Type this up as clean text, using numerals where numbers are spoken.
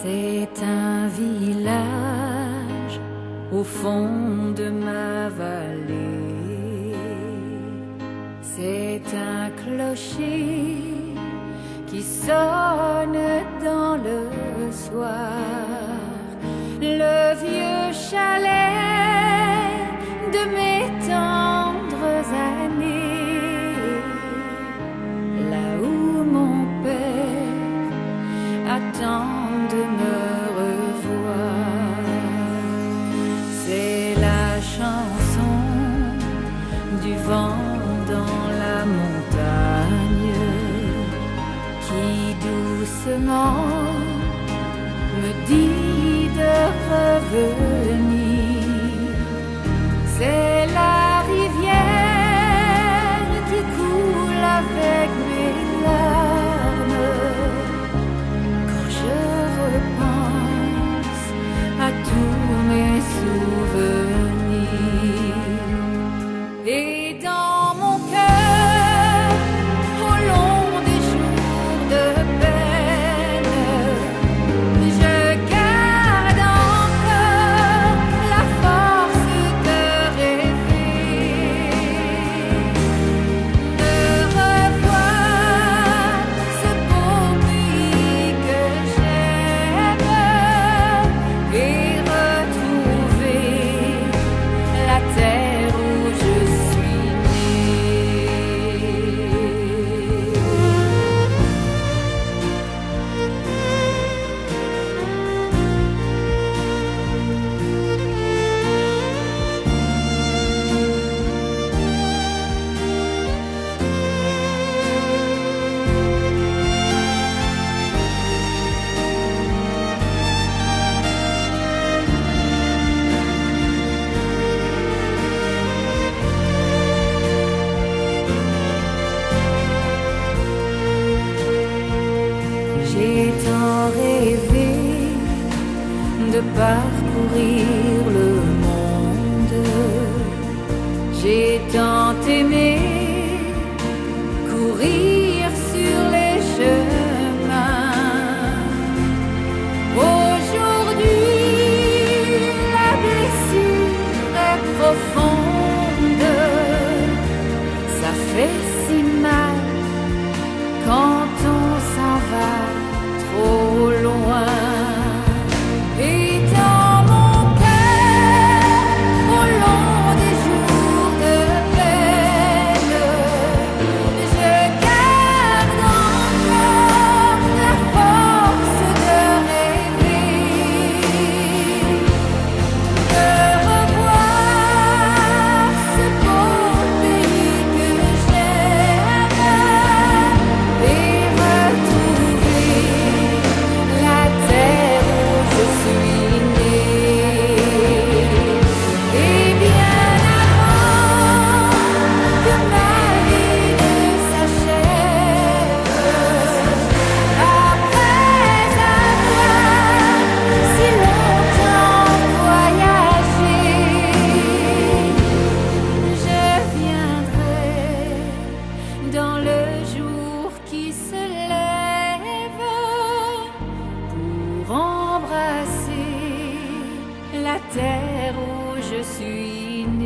C'est un village au fond de ma vallée. C'est un clocher qui sonne dans le soir. Le vieux chalet de mes tendres années, là où mon père attend de me revoir. C'est la chanson du vent dans la montagne qui doucement me dit de revenir. C'est la rivière qui coule avec mes larmes quand je repense à tous mes souvenirs. Et dans mon cœur, au long des jours de peine, je garde encore la force de rêver, de revoir ce beau pays que j'aime et retrouver la terre où je suis née. J'ai tant rêvé de parcourir le monde. J'ai tant aimé courir sur les chemins. Aujourd'hui, la blessure est profonde. Ça fait si mal quand on s'en va trop loin. Et dans mon cœur, au long des jours de peine, je garde encore la force de rêver, de revoir ce beau pays que j'aime et retrouver la terre où je suis née. Et bien avant que ma vie ne s'achève, après avoir si longtemps voyagé, je viendrai dans le jour qui se lève pour embrasser la terre où je suis née.